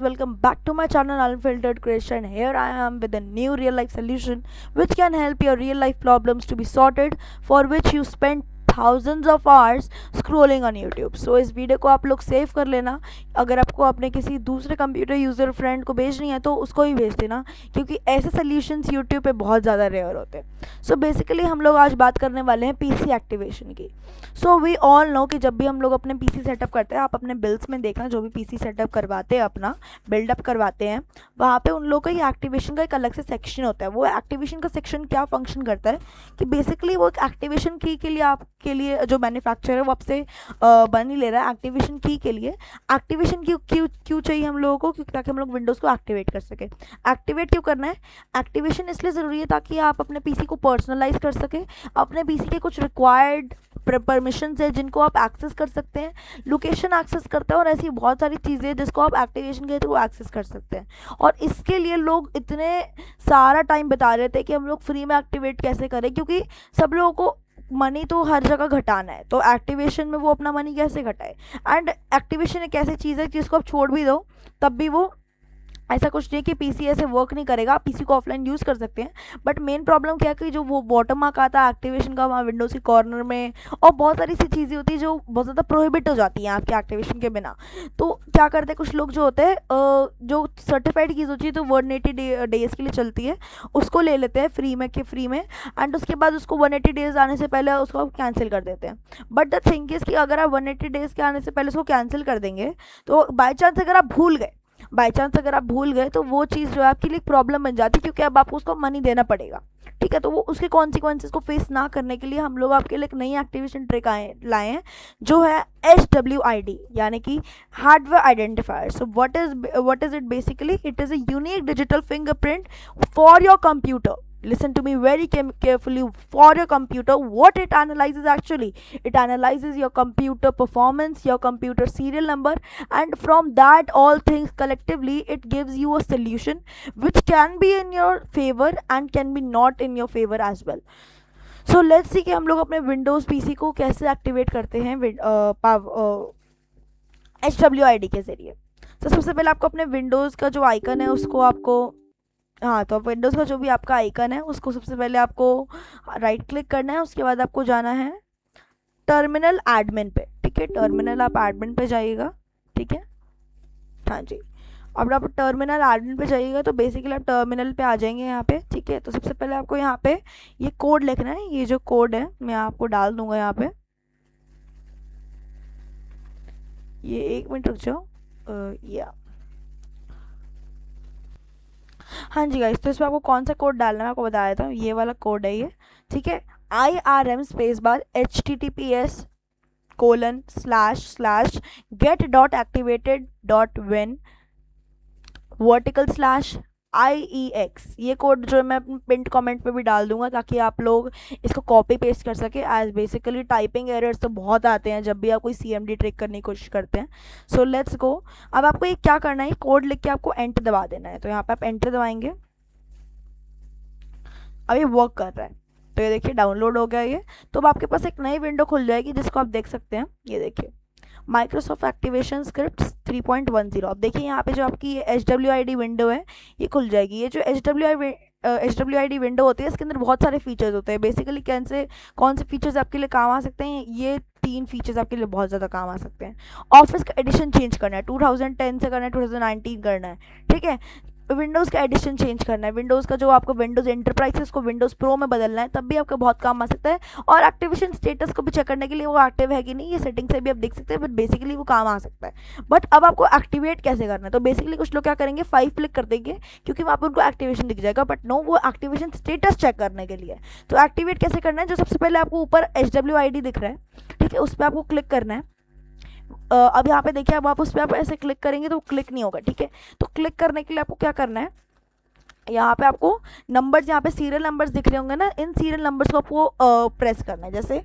Welcome back to my channel Unfiltered Creation. Here I am with a new real life solution which can help your real life problems to be sorted, for which you spend thousands of hours scrolling on YouTube. So इस video को आप लोग save कर लेना. अगर आपको अपने किसी दूसरे कंप्यूटर यूज़र फ्रेंड को भेजनी है तो उसको ही भेज देना, क्योंकि ऐसे सोल्यूशंस यूट्यूब पे बहुत ज़्यादा रेयर होते हैं. सो बेसिकली हम लोग आज बात करने वाले हैं पीसी एक्टिवेशन की. सो वी ऑल नो कि जब भी हम लोग अपने पीसी सेटअप करते हैं, आप अपने बिल्स में देखना, जो भी पीसी सेटअप करवाते हैं, अपना बिल्डअप करवाते हैं, वहाँ पे उन लोगों का ही एक्टिवेशन का एक अलग से सेक्शन होता है. वो एक्टिवेशन का सेक्शन क्या फंक्शन करता है कि बेसिकली वो एक एक्टिवेशन की के लिए आपके लिए जो मैन्युफैक्चरर है वो आपसे बन ही ले रहा है. एक्टिवेशन की के लिए एक्टिवेशन क्यों चाहिए हम लोगों को, क्योंकि ताकि हम लोग विंडोज़ को एक्टिवेट कर सकें. एक्टिवेट क्यों करना है? एक्टिवेशन इसलिए ज़रूरी है ताकि आप अपने पीसी को पर्सनलाइज कर सकें. अपने पीसी के कुछ रिक्वायर्ड परमिशन है जिनको आप एक्सेस कर सकते हैं, लोकेशन एक्सेस करते हैं, और ऐसी बहुत सारी चीज़ें जिसको आप एक्टिवेशन के थ्रू एक्सेस कर सकते हैं. और इसके लिए लोग इतने सारा टाइम बता रहे थे कि हम लोग फ्री में एक्टिवेट कैसे करें, क्योंकि सब लोगों को मनी तो हर जगह घटाना है, तो एक्टिवेशन में वो अपना मनी कैसे घटाए. एंड एक्टिवेशन एक ऐसी चीज़ है जिसको आप छोड़ भी दो तब भी वो ऐसा कुछ नहीं कि पीसी ऐसे वर्क नहीं करेगा. आप पीसी को ऑफलाइन यूज़ कर सकते हैं, बट मेन प्रॉब्लम क्या है कि जो वो बॉटम मार्क आता है एक्टिवेशन का वहाँ विंडोज़ के कॉर्नर में, और बहुत सारी सी चीज़ें होती है जो बहुत ज़्यादा प्रोहिबिट हो जाती हैं आपके एक्टिवेशन के बिना. तो क्या करते हैं कुछ लोग जो होते हैं, जो सर्टिफाइड कीज़ होती है तो 180 डेज़ के लिए चलती है, उसको ले लेते हैं फ्री में. एंड उसके बाद उसको 180 डेज़ आने से पहले उसको कैंसिल कर देते हैं. बट द थिंग इज़ कि अगर आप 180 डेज़ के आने से पहले उसको कैंसिल कर देंगे तो बाई चांस अगर आप भूल गए तो वो चीज़ जो है आपके लिए प्रॉब्लम बन जाती है, क्योंकि अब आपको उसको मनी देना पड़ेगा. ठीक है, तो वो उसके कॉन्सिक्वेंसेस को फेस ना करने के लिए हम लोग आपके लिए एक नई एक्टिवेशन ट्रिक लाए हैं, जो है HWID, यानी कि hardware identifier. So what is it basically? It is a unique digital fingerprint for your computer. Listen to me very carefully. For your computer, what it analyzes actually, it analyzes your computer performance, your computer serial number, and from that all things collectively it gives you a solution which can be in your favor and can be not in your favor as well. So let's see कि हम लोग अपने Windows PC को कैसे activate करते हैं HWID के ज़रिए. तो सबसे पहले आपको अपने विंडोज़ का जो आइकन है उसको आपको तो विंडोज़ का जो भी आपका आइकन है उसको सबसे पहले आपको राइट क्लिक करना है. उसके बाद आपको जाना है टर्मिनल एडमिन पे. ठीक है, टर्मिनल आप एडमिन पे जाइएगा. ठीक है, हाँ जी. अब आप टर्मिनल एडमिन पे जाइएगा तो बेसिकली आप टर्मिनल पे आ जाएंगे यहाँ पे. ठीक है, तो सबसे पहले आपको यहाँ पे ये कोड लिखना है. ये जो कोड है मैं आपको डाल दूंगा यहाँ पे. ये 1 मिनट रुक जाओ. या हाँ जी गाइस, तो इसमें आपको कौन सा कोड डालना है मैं आपको बता देता हूँ. ये वाला कोड है ये. ठीक है, IRM space bar https://get.activated.win /IEX. ये कोड जो मैं पिंट कमेंट पे भी डाल दूंगा ताकि आप लोग इसको कॉपी पेस्ट कर सके. एज बेसिकली टाइपिंग एरर्स तो बहुत आते हैं जब भी आप कोई CMD ट्रिक करने की कोशिश करते हैं. So let's go. अब आपको ये क्या करना है, कोड लिख के आपको एंटर दबा देना है. तो यहाँ पे आप एंटर दबाएंगे. अब ये वर्क कर रहा है, तो ये देखिए डाउनलोड हो गया ये. तो अब आपके पास एक नई विंडो खुल जाएगी जिसको आप देख सकते हैं. ये देखिए माइक्रोसॉफ्ट एक्टिवेशन स्क्रिप्ट्स 3.10. अब देखिए यहाँ पे जो आपकी ये HWID विंडो है ये खुल जाएगी. ये जो HWID विंडो होती है इसके अंदर बहुत सारे फीचर्स होते हैं. बेसिकली कौन से फीचर्स आपके लिए काम आ सकते हैं? ये 3 फीचर्स आपके लिए बहुत ज़्यादा काम आ सकते हैं. ऑफिस का एडिशन चेंज करना है, 2010 से करना है, 2019 करना है. ठीक है, विंडोज़ का एडिशन चेंज करना है, विंडोज़ का जो आपको विंडोज़ एंटरप्राइज है उसको विंडोज़ प्रो में बदलना है, तब भी आपका बहुत काम आ सकता है. और एक्टिवेशन स्टेटस को भी चेक करने के लिए वो एक्टिव है कि नहीं, ये सेटिंग से भी आप देख सकते हैं, बट बेसिकली वो काम आ सकता है. बट अब आपको एक्टिवेट कैसे करना है? तो बेसिकली कुछ लोग क्या करेंगे, 5 क्लिक कर देंगे क्योंकि वहाँ पर उनको एक्टिवेशन दिख जाएगा, बट नो, वो एक्टिवेशन स्टेटस चेक करने के लिए. तो एक्टिवेट कैसे करना है? जो सबसे पहले आपको ऊपर HWID दिख रहा है, ठीक है, उस पर आपको क्लिक करना है. अब यहाँ पे देखिए, अब आप उस पर आप ऐसे क्लिक करेंगे तो क्लिक नहीं होगा. ठीक है, तो क्लिक करने के लिए आपको क्या करना है, यहाँ पे आपको नंबर्स, यहाँ पे सीरियल नंबर्स दिख रहे होंगे ना, इन सीरियल नंबर्स को आपको प्रेस करना है. जैसे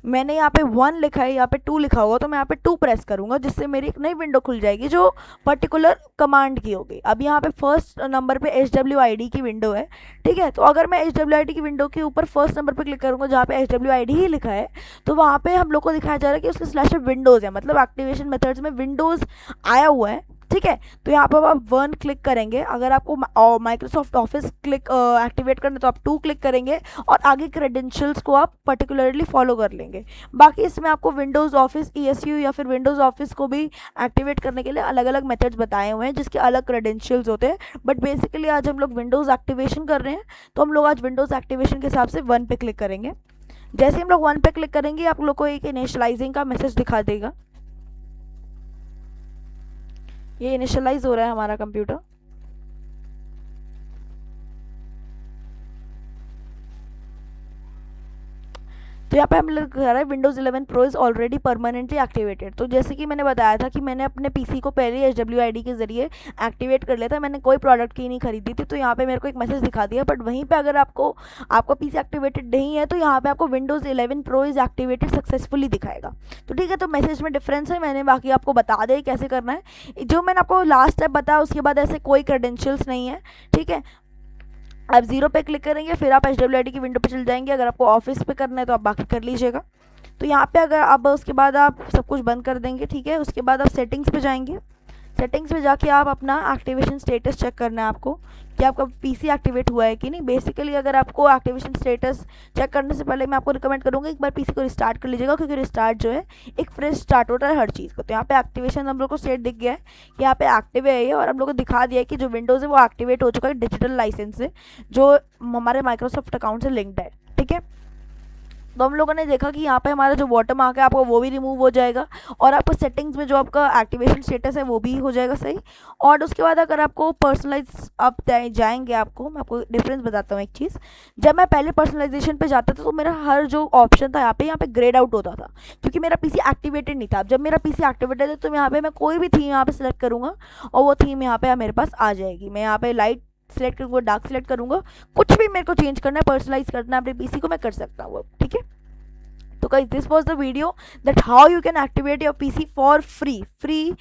मैंने यहाँ पे 1 लिखा है, यहाँ पे 2 लिखा होगा, तो मैं यहाँ पे 2 प्रेस करूँगा जिससे मेरी एक नई विंडो खुल जाएगी जो पर्टिकुलर कमांड की होगी. अब यहाँ पे फर्स्ट नंबर पे HWID की विंडो है. ठीक है, तो अगर मैं HWID की विंडो के ऊपर फर्स्ट नंबर पे क्लिक करूँगा जहाँ पे HWID ही लिखा है, तो वहाँ पे हम लोग को दिखाया जा रहा है कि उसके स्लैश पे विंडोज़ है, मतलब एक्टिवेशन मेथड्स में विंडोज़ आया हुआ है. ठीक है। तो यहाँ पर आप 1 क्लिक करेंगे, अगर आपको माइक्रोसॉफ्ट ऑफिस क्लिक एक्टिवेट करना है तो आप 2 क्लिक करेंगे और आगे क्रेडेंशियल्स को आप पर्टिकुलरली फॉलो कर लेंगे। बाकी इसमें आपको विंडोज़ ऑफिस ESU या फिर विंडोज़ ऑफिस को भी एक्टिवेट करने के लिए अलग अलग मेथड्स बताए हुए हैं जिसके अलग क्रेडेंशियल्स होते हैं। बट बेसिकली आज हम लोग विंडोज़ एक्टिवेशन कर रहे हैं, तो हम लोग आज विंडोज़ एक्टिवेशन के हिसाब से 1 पे क्लिक करेंगे। जैसे हम लोग 1 पे क्लिक करेंगे आप लोग को एक इनिशियलाइजिंग का मैसेज दिखा देगा। ये इनिशियलाइज हो रहा है हमारा कंप्यूटर। तो यहाँ पे हम लोग कह रहा है Windows 11 pro is already permanently activated. तो जैसे कि मैंने बताया था कि मैंने अपने पीसी को पहले SWID के ज़रिए एक्टिवेट कर लिया था, मैंने कोई प्रोडक्ट की नहीं खरीदी थी, तो यहाँ पे मेरे को एक मैसेज दिखा दिया। बट वहीं पे अगर आपका पीसी एक्टिवेटेड नहीं है तो यहाँ पे आपको Windows 11 pro is activated successfully दिखाएगा। तो ठीक है, तो मैसेज में डिफरेंस है, मैंने बाकी आपको बता दिया कैसे करना है। जो मैंने आपको लास्ट स्टेप बताया उसके बाद ऐसे कोई क्रेडेंशियल्स नहीं है, ठीक है। आप 0 पे क्लिक करेंगे, फिर आप SWID की विंडो पे चल जाएंगे। अगर आपको ऑफिस पे करना है तो आप बाकी कर लीजिएगा। तो यहाँ पे अगर आप उसके बाद आप सब कुछ बंद कर देंगे, ठीक है। उसके बाद आप सेटिंग्स पे जाएंगे। सेटिंग्स पे जाके आप अपना एक्टिवेशन स्टेटस चेक करना है आपको कि आपका पीसी एक्टिवेट हुआ है कि नहीं। बेसिकली अगर आपको एक्टिवेशन स्टेटस चेक करने से पहले मैं आपको रिकमेंड करूँगा एक बार पीसी को रिस्टार्ट कर लीजिएगा, क्योंकि रिस्टार्ट जो है एक फ्रेश स्टार्ट होता है हर चीज़ को। तो यहाँ पे एक्टिवेशन हम लोग को स्टेट दिख गया है कि यहाँ पे एक्टिव है ये, और हम लोग को दिखा दिया है कि जो विंडोज़ है वो एक्टिवेट हो चुका है डिजिटल लाइसेंस से, जो हमारे माइक्रोसॉफ्ट अकाउंट से लिंक्ड है, ठीक है। तो हम लोगों ने देखा कि यहाँ पे हमारा जो वाटर मार्क है आपका वो भी रिमूव हो जाएगा, और आपको सेटिंग्स में जो आपका एक्टिवेशन स्टेटस है वो भी हो जाएगा सही। और उसके बाद अगर आपको पर्सनलाइज आप जाएंगे, मैं आपको डिफरेंस बताता हूँ एक चीज़। जब मैं पहले पर्सनलाइजेशन पे जाता था तो मेरा हर जो ऑप्शन था यहाँ पे ग्रेड आउट होता था, क्योंकि मेरा पीसी एक्टिवेटेड नहीं था। जब मेरा पीसी एक्टिवेटेड है तो यहाँ पे मैं कोई भी थीम यहाँ पे सेलेक्ट करूँगा और वो थीम यहाँ पे मेरे पास आ जाएगी। मैं यहाँ पे लाइट सेलेक्ट करूँगा, डार्क सेलेक्ट करूँगा, कुछ भी मेरे को चेंज करना है, पर्सनलाइज करना है अपने पीसी को, मैं कर सकता हूँ, ठीक है। तो guys, this was the video that how you can activate your PC for free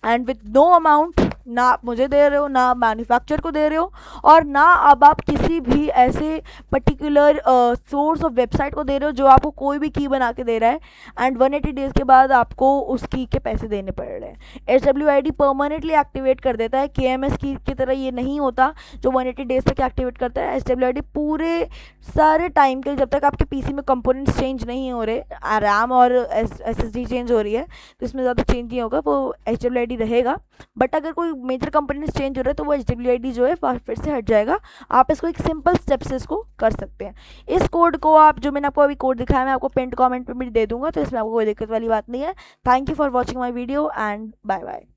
and with no amount. ना आप मुझे दे रहे हो, ना मैन्युफैक्चर को दे रहे हो, और ना अब आप किसी भी ऐसे पर्टिकुलर सोर्स ऑफ वेबसाइट को दे रहे हो जो आपको कोई भी की बना के दे रहा है, एंड 180 डेज़ के बाद आपको उस की के पैसे देने पड़ रहे हैं। SWID परमानेंटली एक्टिवेट कर देता है, KMS की तरह ये नहीं होता जो 180 डेज़ तक एक्टिवेट करता है। SWID पूरे सारे टाइम के लिए, जब तक आपके PC में कंपोनेंट्स चेंज नहीं हो रहे, रैम और SSD चेंज हो रही है तो इसमें ज़्यादा चेंज नहीं होगा, वो SWID रहेगा। बट अगर कोई मेजर कंपोनेंट्स चेंज हो रहा है तो वो SWID जो है फिर से हट जाएगा। आप इसको एक सिंपल स्टेप से इसको कर सकते हैं। इस कोड को आप, जो मैंने आपको अभी कोड दिखाया, मैं आपको पिन कमेंट पे भी दे दूंगा, तो इसमें आपको कोई दिक्कत वाली बात नहीं है। Thank you for watching my video and bye bye.